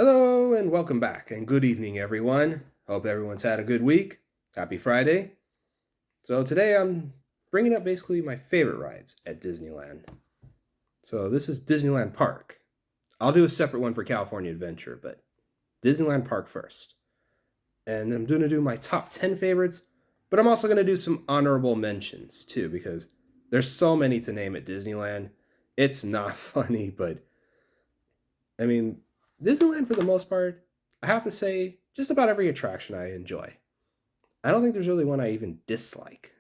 Hello and welcome back, and good evening, everyone. Hope everyone's had a good week. Happy Friday. So, today I'm bringing up basically my favorite rides at Disneyland. So, this is Disneyland Park. I'll do a separate one for California Adventure, but Disneyland Park first. And I'm going to do my top 10 favorites, but I'm also going to do some honorable mentions too, because there's so many to name at Disneyland. It's not funny, but I mean, Disneyland for the most part, I have to say, just about every attraction I enjoy. I don't think there's really one I even dislike.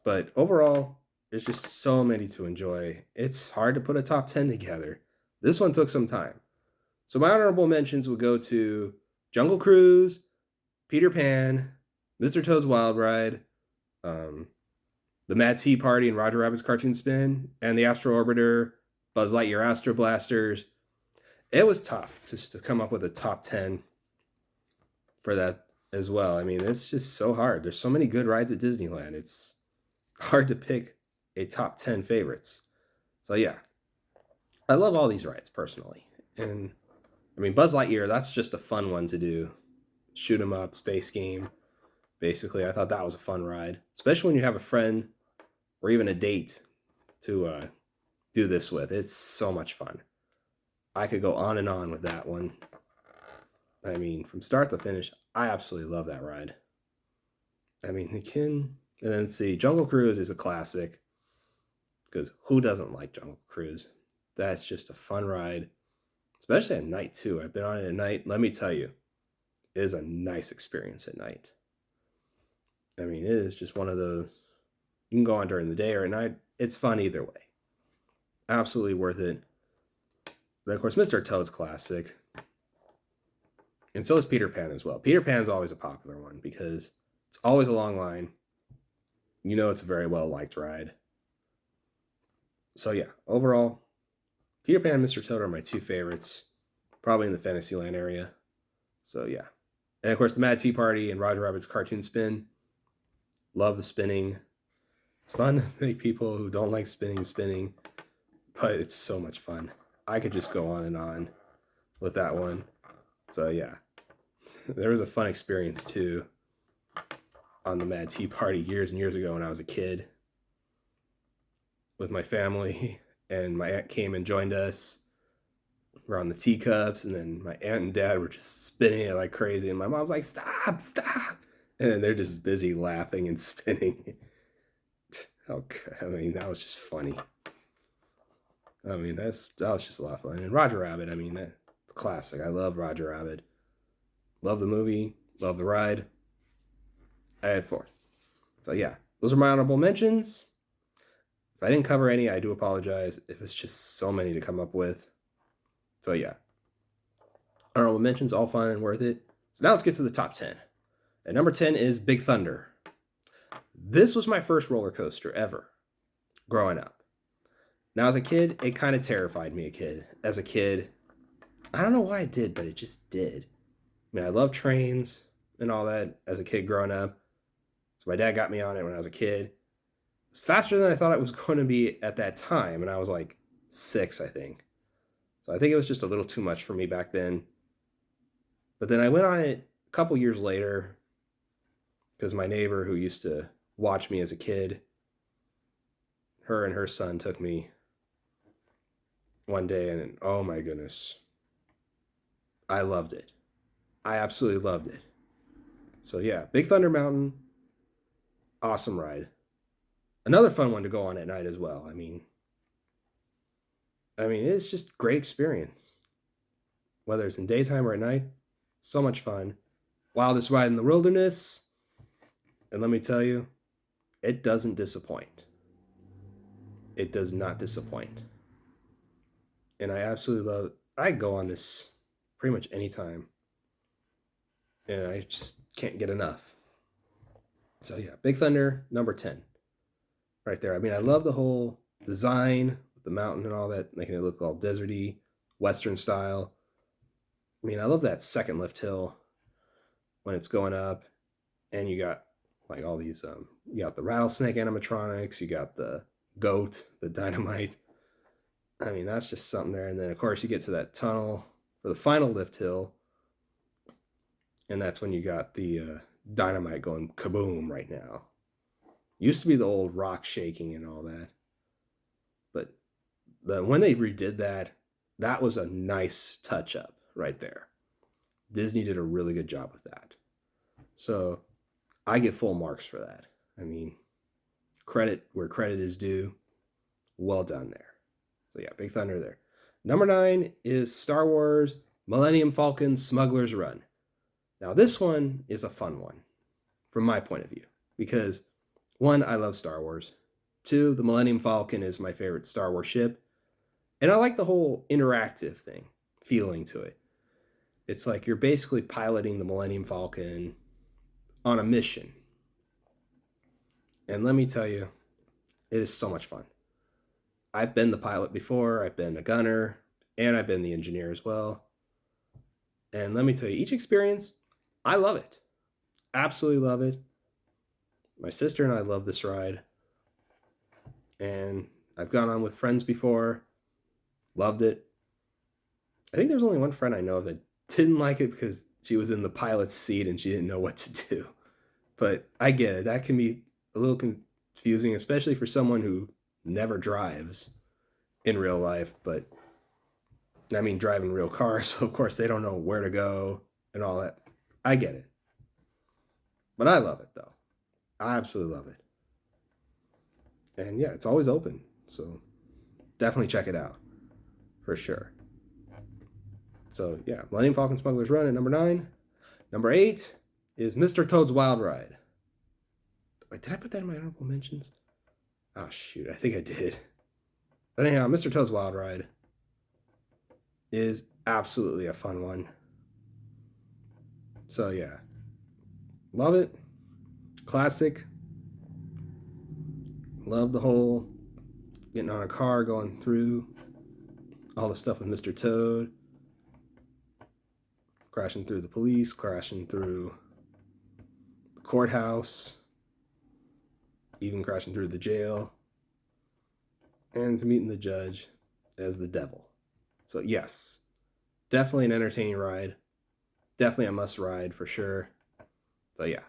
But overall, there's just so many to enjoy. It's hard to put a top 10 together. This one took some time. So my honorable mentions would go to Jungle Cruise, Peter Pan, Mr. Toad's Wild Ride, um, the Mad Tea Party and Roger Rabbit's Cartoon Spin, and the Astro Orbiter, Buzz Lightyear Astro Blasters. It was tough just to come up with a top 10 for that as well. I mean, it's just so hard. There's so many good rides at Disneyland. It's hard to pick a top 10 favorites. So, yeah, I love all these rides personally. And I mean, Buzz Lightyear, that's just a fun one to do. Shoot 'em up, space game. Basically, I thought that was a fun ride, especially when you have a friend or even a date to do this with. It's so much fun. I could go on and on with that one. I mean, from start to finish, I absolutely love that ride. I mean, and then see, Jungle Cruise is a classic because who doesn't like Jungle Cruise? That's just a fun ride, especially at night too. I've been on it at night. Let me tell you, it is a nice experience at night. I mean, it is just one of those you can go on during the day or at night. It's fun either way. Absolutely worth it. But of course, Mr. Toad's classic. And so is Peter Pan as well. Peter Pan's always a popular one because it's always a long line. You know it's a very well liked ride. So yeah, overall, Peter Pan and Mr. Toad are my two favorites, probably in the Fantasyland area. So yeah. And of course, the Mad Tea Party and Roger Rabbit's Cartoon Spin. Love the spinning. It's fun to make people who don't like spinning, but it's so much fun. I could just go on and on with that one. So yeah, there was a fun experience too on the Mad Tea Party years and years ago when I was a kid with my family, and my aunt came and joined us. We're on the teacups, and then my aunt and dad were just spinning it like crazy, and my mom's like, "Stop, stop!" And then they're just busy laughing and spinning. Okay, I mean, that was just funny. I mean, that was just a lot of fun. And Roger Rabbit, I mean, that's classic. I love Roger Rabbit. Love the movie. Love the ride. I had four. So yeah, those are my honorable mentions. If I didn't cover any, I do apologize. If it's just so many to come up with. So yeah, honorable mentions, all fun and worth it. So now let's get to the top 10. At number 10 is Big Thunder. This was my first roller coaster ever growing up. Now, as a kid, it kind of terrified me. As a kid, I don't know why it did, but it just did. I mean, I love trains and all that as a kid growing up. So my dad got me on it when I was a kid. It was faster than I thought it was going to be at that time, and I was like 6, I think. So I think it was just a little too much for me back then. But then I went on it a couple years later because my neighbor who used to watch me as a kid, her and her son took me one day, and oh my goodness, I loved it. I absolutely loved it. So yeah, Big Thunder Mountain, awesome ride. Another fun one to go on at night as well. I mean, it's just great experience. Whether it's in daytime or at night, so much fun. Wildest ride in the wilderness, and let me tell you, it doesn't disappoint. It does not disappoint. And I absolutely love it. I go on this pretty much anytime. And I just can't get enough. So yeah, Big Thunder, number 10. Right there. I mean, I love the whole design with the mountain and all that, making it look all deserty, Western style. I mean, I love that second lift hill when it's going up. And you got like all these, you got the rattlesnake animatronics, you got the goat, the dynamite. I mean, that's just something there. And then, of course, you get to that tunnel for the final lift hill. And that's when you got the dynamite going kaboom right now. Used to be the old rock shaking and all that. But when they redid that, that was a nice touch up right there. Disney did a really good job with that. So I get full marks for that. I mean, credit where credit is due. Well done there. So yeah, Big Thunder there. Number 9 is Star Wars Millennium Falcon Smuggler's Run. Now this one is a fun one from my point of view because 1, I love Star Wars. 2, the Millennium Falcon is my favorite Star Wars ship. And I like the whole interactive feeling to it. It's like you're basically piloting the Millennium Falcon on a mission. And let me tell you, it is so much fun. I've been the pilot before, I've been a gunner, and I've been the engineer as well. And let me tell you, each experience, I love it. Absolutely love it. My sister and I love this ride. And I've gone on with friends before, loved it. I think there's only one friend I know of that didn't like it because she was in the pilot's seat and she didn't know what to do. But I get it. That can be a little confusing, especially for someone who never drives in real life. But I mean, driving real cars, so of course they don't know where to go and all that. I get it. But I love it, though. I absolutely love it. And yeah, it's always open. So definitely check it out. For sure. So yeah, Millennium Falcon Smuggler's Run at number 9. Number 8 is Mr. Toad's Wild Ride. Wait, did I put that in my honorable mentions? Oh shoot, I think I did. But anyhow, Mr. Toad's Wild Ride is absolutely a fun one. So yeah, love it. Classic. Love the whole getting on a car, going through all the stuff with Mr. Toad. Crashing through the police, crashing through the courthouse, even crashing through the jail, and to meeting the judge as the devil. So yes, definitely an entertaining ride. Definitely a must ride for sure. So yeah,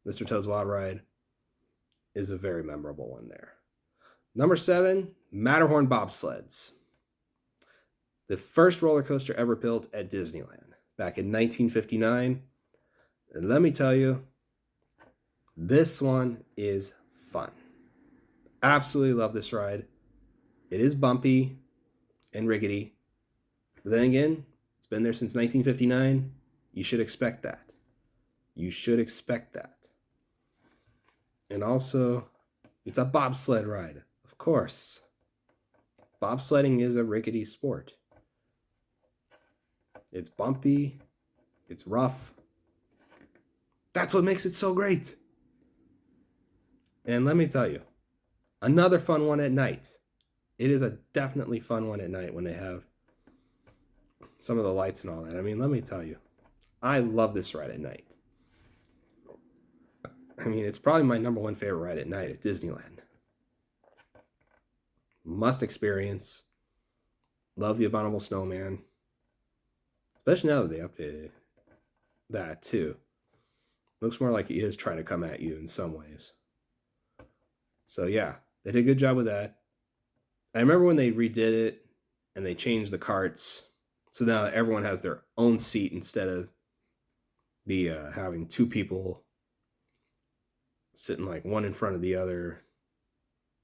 Mr. Toad's Wild Ride is a very memorable one there. Number 7, Matterhorn bobsleds. The first roller coaster ever built at Disneyland back in 1959. And let me tell you, this one is fun. Absolutely love this ride. It is bumpy and rickety. But then again, it's been there since 1959. You should expect that. You should expect that. And also, it's a bobsled ride, of course. Bobsledding is a rickety sport. It's bumpy. It's rough. That's what makes it so great. And let me tell you, another fun one at night. It is a definitely fun one at night when they have some of the lights and all that. I mean, let me tell you, I love this ride at night. I mean, it's probably my number 1 favorite ride at night at Disneyland. Must experience. Love the Abominable Snowman. Especially now that they updated that too. Looks more like he is trying to come at you in some ways. So yeah, they did a good job with that. I remember when they redid it and they changed the carts. So now everyone has their own seat instead of the having 2 people sitting like one in front of the other,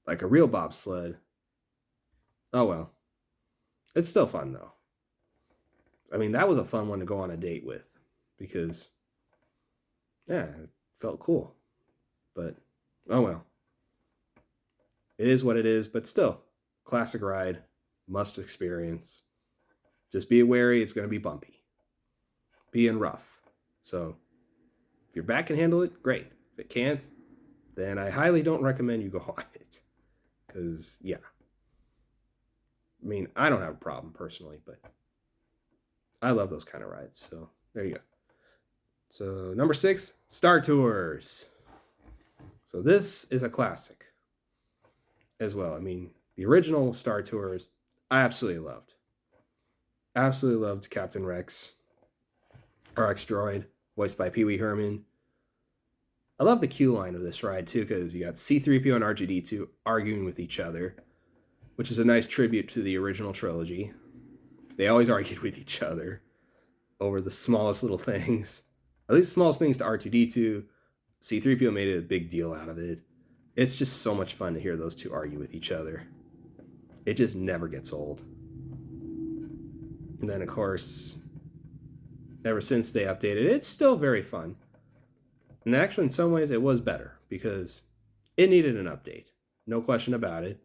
like a real bobsled. Oh well. It's still fun though. I mean, that was a fun one to go on a date with because, yeah, it felt cool. But, oh well. It is what it is, but still, classic ride, must experience. Just be wary, it's going to be bumpy. Being rough. So, if your back can handle it, great. If it can't, then I highly don't recommend you go on it. Because, yeah. I mean, I don't have a problem personally, but I love those kind of rides. So, there you go. So, number 6, Star Tours. So, this is a classic as well. I mean, the original Star Tours, I absolutely loved. Absolutely loved Captain Rex, RX Droid, voiced by Pee Wee Herman. I love the Q line of this ride too, because you got C-3PO and R2-D2 arguing with each other, which is a nice tribute to the original trilogy. They always argued with each other over the smallest little things. At least the smallest things to R2-D2. C-3PO made a big deal out of it. It's just so much fun to hear those two argue with each other. It just never gets old. And then, of course, ever since they updated it, it's still very fun. And actually, in some ways, it was better because it needed an update. No question about it.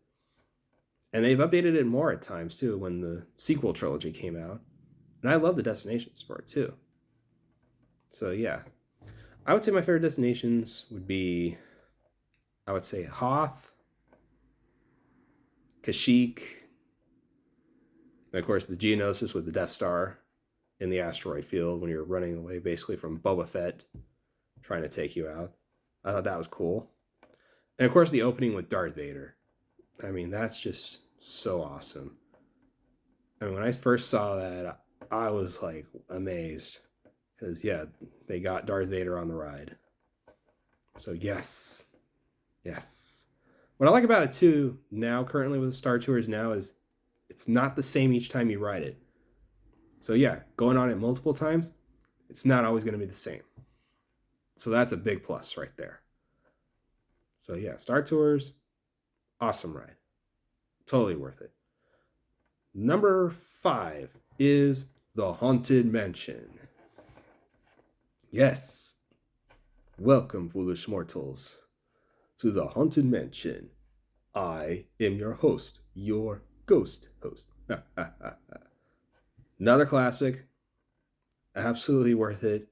And they've updated it more at times, too, when the sequel trilogy came out. And I love the destinations for it, too. So, yeah. I would say my favorite destinations would be, I would say, Hoth, Kashyyyk, and of course, the Geonosis with the Death Star in the asteroid field when you're running away basically from Boba Fett trying to take you out. I thought that was cool. And of course, the opening with Darth Vader. I mean, that's just so awesome. I mean, when I first saw that, I was like amazed. Because, yeah, they got Darth Vader on the ride. So, yes. Yes. What I like about it, too, now, currently with the Star Tours now, is it's not the same each time you ride it. So, yeah, going on it multiple times, it's not always going to be the same. So, that's a big plus right there. So, yeah, Star Tours, awesome ride. Totally worth it. Number 5 is the Haunted Mansion. Yes. Welcome, foolish mortals, to the Haunted Mansion. I am your host, your ghost host. Another classic. Absolutely worth it.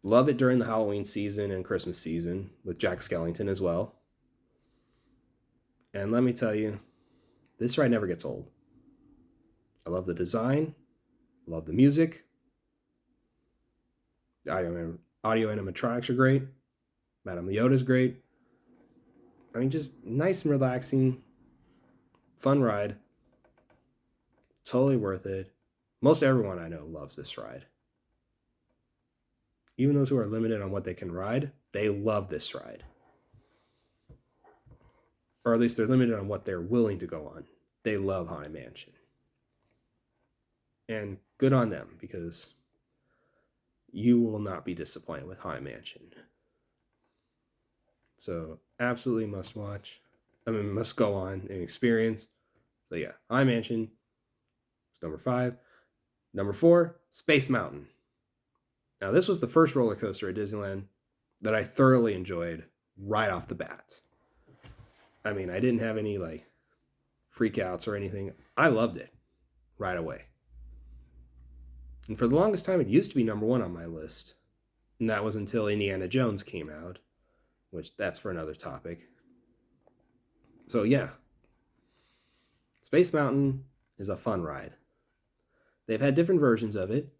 Love it during the Halloween season and Christmas season with Jack Skellington as well. And let me tell you, this ride never gets old. I love the design. Love the music. The audio animatronics are great. Madame Leota's great. I mean, just nice and relaxing. Fun ride. Totally worth it. Most everyone I know loves this ride. Even those who are limited on what they can ride, they love this ride. Or at least they're limited on what they're willing to go on. They love Haunted Mansion. And good on them, because you will not be disappointed with Haunted Mansion. So, absolutely must watch. Must go on and experience. So, yeah, Haunted Mansion is number 5. Number 4, Space Mountain. Now, this was the first roller coaster at Disneyland that I thoroughly enjoyed right off the bat. I mean, I didn't have any, freakouts or anything. I loved it right away. And for the longest time, it used to be number 1 on my list. And that was until Indiana Jones came out, which that's for another topic. So, yeah. Space Mountain is a fun ride. They've had different versions of it.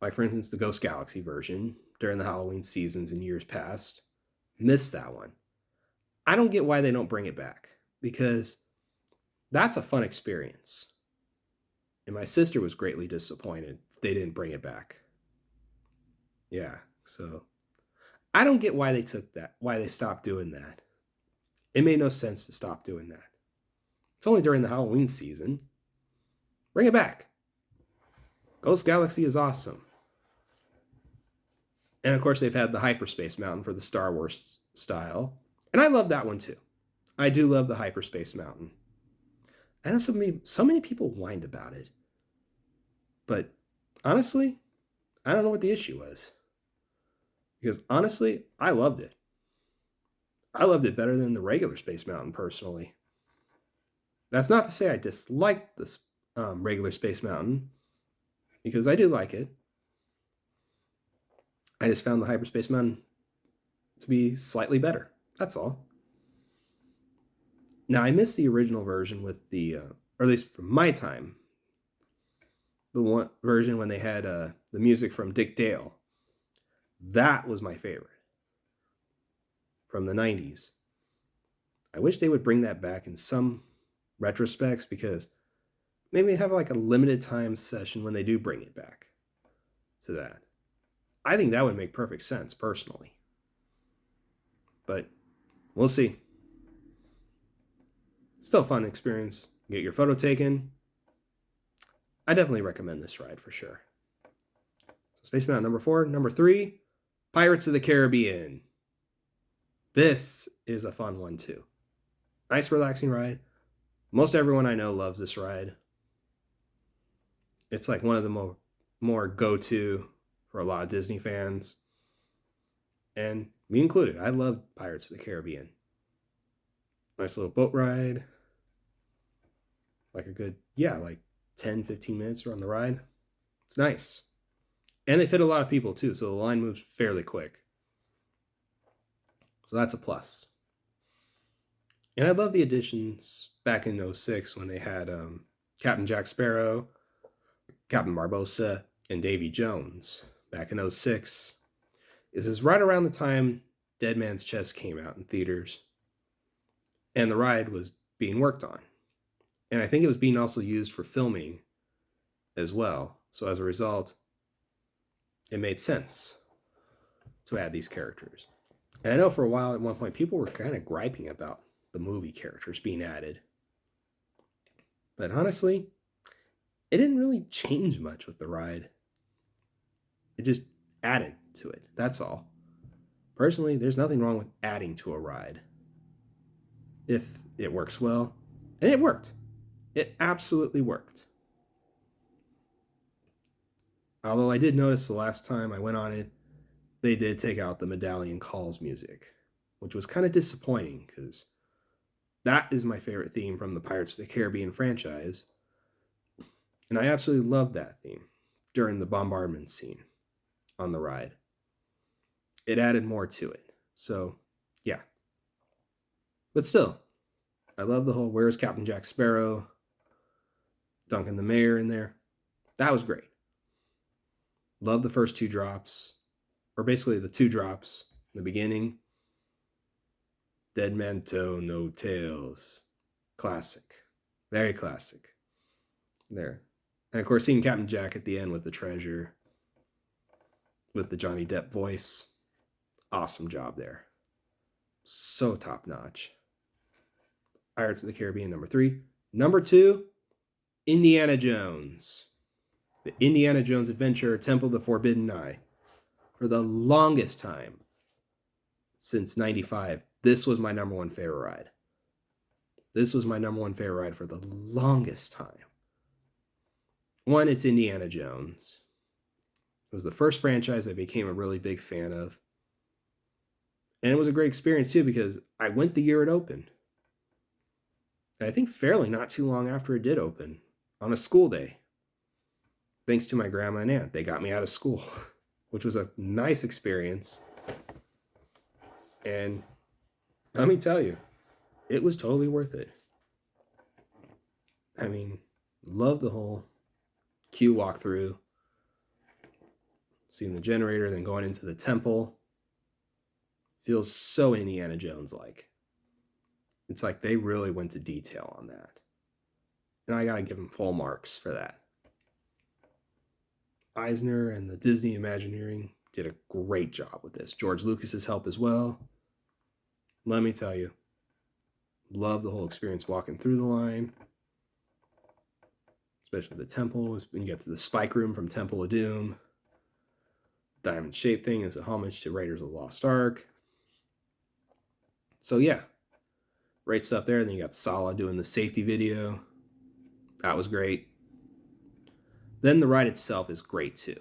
Like, for instance, the Ghost Galaxy version during the Halloween seasons in years past. Missed that one. I don't get why they don't bring it back, because that's a fun experience. And my sister was greatly disappointed they didn't bring it back. Yeah, so I don't get why they took that, why they stopped doing that. It made no sense to stop doing that. It's only during the Halloween season. Bring it back. Ghost Galaxy is awesome. And of course, they've had the Hyperspace Mountain for the Star Wars style. And I love that one too. I do love the Hyperspace Mountain. I know so many people whined about it. But honestly, I don't know what the issue was. Because honestly, I loved it. I loved it better than the regular Space Mountain, personally. That's not to say I disliked the regular Space Mountain, because I do like it. I just found the Hyperspace Mountain to be slightly better. That's all. Now, I missed the original version with the, or at least from my time, the one version when they had the music from Dick Dale. That was my favorite from the 90s. I wish they would bring that back in some retrospects, because maybe have like a limited time session when they do bring it back to that. I think that would make perfect sense personally. But we'll see. Still a fun experience. Get your photo taken. I definitely recommend this ride for sure. So Space Mountain number 4. Number 3, Pirates of the Caribbean. This is a fun one too. Nice relaxing ride. Most everyone I know loves this ride. It's like one of the more go-to for a lot of Disney fans. And me included. I love Pirates of the Caribbean. Nice little boat ride. Like a good, like 10, 15 minutes around the ride. It's nice. And they fit a lot of people too, so the line moves fairly quick. So that's a plus. And I love the additions back in 06 when they had Captain Jack Sparrow, Captain Barbossa, and Davy Jones back in 06. It was right around the time Dead Man's Chest came out in theaters. And the ride was being worked on. And I think it was being also used for filming as well. So as a result, it made sense to add these characters. And I know for a while at one point people were kind of griping about the movie characters being added. But honestly, it didn't really change much with the ride. It just added to it. That's all. Personally, there's nothing wrong with adding to a ride if it works well. And it worked. It absolutely worked. Although I did notice the last time I went on it, they did take out the Medallion Calls music, which was kind of disappointing because that is my favorite theme from the Pirates of the Caribbean franchise. And I absolutely loved that theme during the bombardment scene on the ride. It added more to it. So, yeah. But still, I love the whole Where's Captain Jack Sparrow, Duncan the Mayor in there. That was great. Love the first 2 drops, or basically the 2 drops in the beginning. Dead Manto, No Tails. Classic. Very classic. There. And of course, seeing Captain Jack at the end with the treasure, with the Johnny Depp voice. Awesome job there. So top notch. Pirates of the Caribbean, number 3. Number 2, Indiana Jones. The Indiana Jones Adventure, Temple of the Forbidden Eye. For the longest time, since 95, this was my number 1 favorite ride. This was my number 1 favorite ride for the longest time. One, it's Indiana Jones. It was the first franchise I became a really big fan of. And it was a great experience too because I went the year it opened. And I think fairly not too long after it did open, on a school day. Thanks to my grandma and aunt, they got me out of school, which was a nice experience. And let me tell you, it was totally worth it. I mean, love the whole queue walkthrough, seeing the generator, then going into the temple. Feels so Indiana Jones-like. It's like they really went to detail on that. And I gotta give them full marks for that. Eisner and the Disney Imagineering did a great job with this. George Lucas's help as well. Let me tell you, love the whole experience walking through the line. Especially the temple, when you get to the spike room from Temple of Doom. Diamond shaped thing is a homage to Raiders of the Lost Ark. So yeah, great stuff there. Then you got Sala doing the safety video. That was great. Then the ride itself is great too.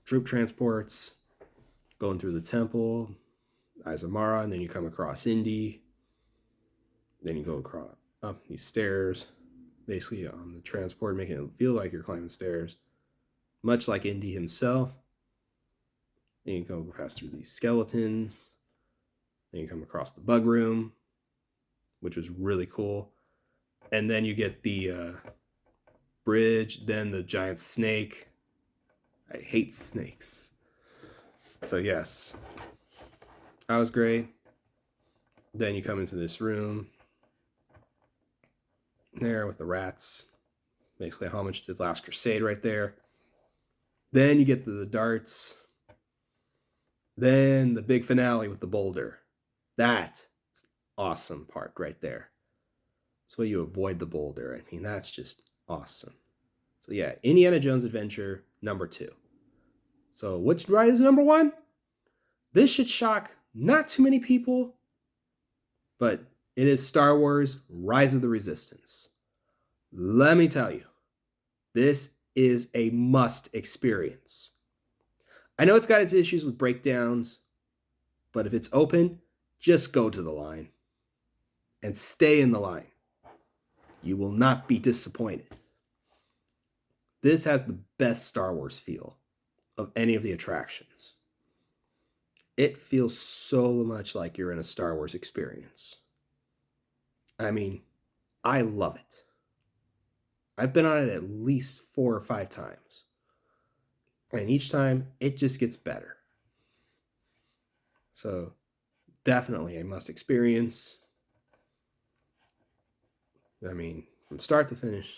Troop transports, going through the temple, Izamara, and then you come across Indy. Then you go across up these stairs, basically on the transport, making it feel like you're climbing stairs, much like Indy himself. Then you go pass through these skeletons. Then you come across the bug room, which was really cool. And then you get the bridge, then the giant snake. I hate snakes. So yes, that was great. Then you come into this room. there with the rats. Basically a homage to The Last Crusade right there. Then you get the darts. Then the big finale with the boulder. That awesome part right there. So you avoid the boulder. I mean, that's just awesome. So yeah, Indiana Jones Adventure number 2. So which ride is number 1? This should shock not too many people, but it is Star Wars Rise of the Resistance. Let me tell you, this is a must experience. I know it's got its issues with breakdowns, but if it's open, just go to the line and stay in the line. You will not be disappointed. This has the best Star Wars feel of any of the attractions. It feels so much like you're in a Star Wars experience. I mean, I love it. I've been on it at least 4 or 5 times. And each time, it just gets better. So, definitely a must experience. I mean, from start to finish.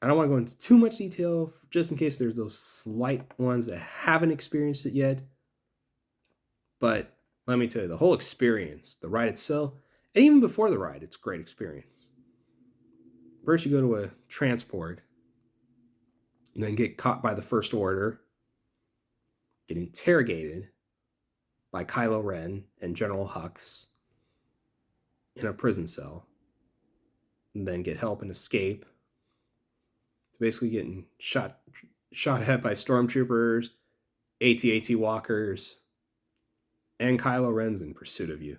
I don't want to go into too much detail, just in case there's those slight ones that haven't experienced it yet. But let me tell you, the whole experience, the ride itself, and even before the ride, it's a great experience. First, you go to a transport, and then get caught by the First Order, get interrogated by Kylo Ren and General Hux in a prison cell, and then get help and escape. It's basically getting shot at by stormtroopers, AT-AT walkers, and Kylo Ren's in pursuit of you.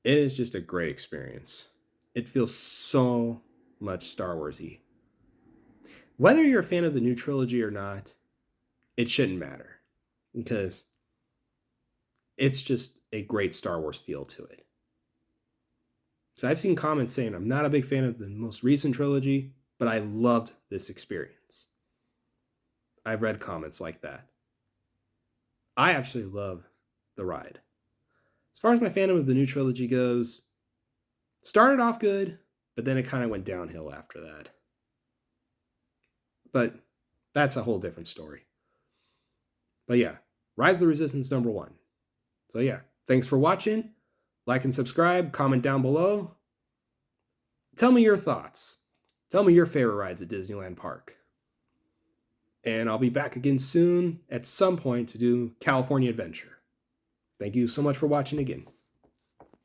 It is just a great experience. It feels so much Star Wars-y. Whether you're a fan of the new trilogy or not, it shouldn't matter, because it's just a great Star Wars feel to it. So I've seen comments saying I'm not a big fan of the most recent trilogy, but I loved this experience. I've read comments like that. I absolutely love the ride. As far as my fandom of the new trilogy goes, started off good, but then it kind of went downhill after that. But that's a whole different story. But yeah, Rise of the Resistance number 1. So yeah, thanks for watching. Like and subscribe, comment down below. Tell me your thoughts. Tell me your favorite rides at Disneyland Park. And I'll be back again soon at some point to do California Adventure. Thank you so much for watching again.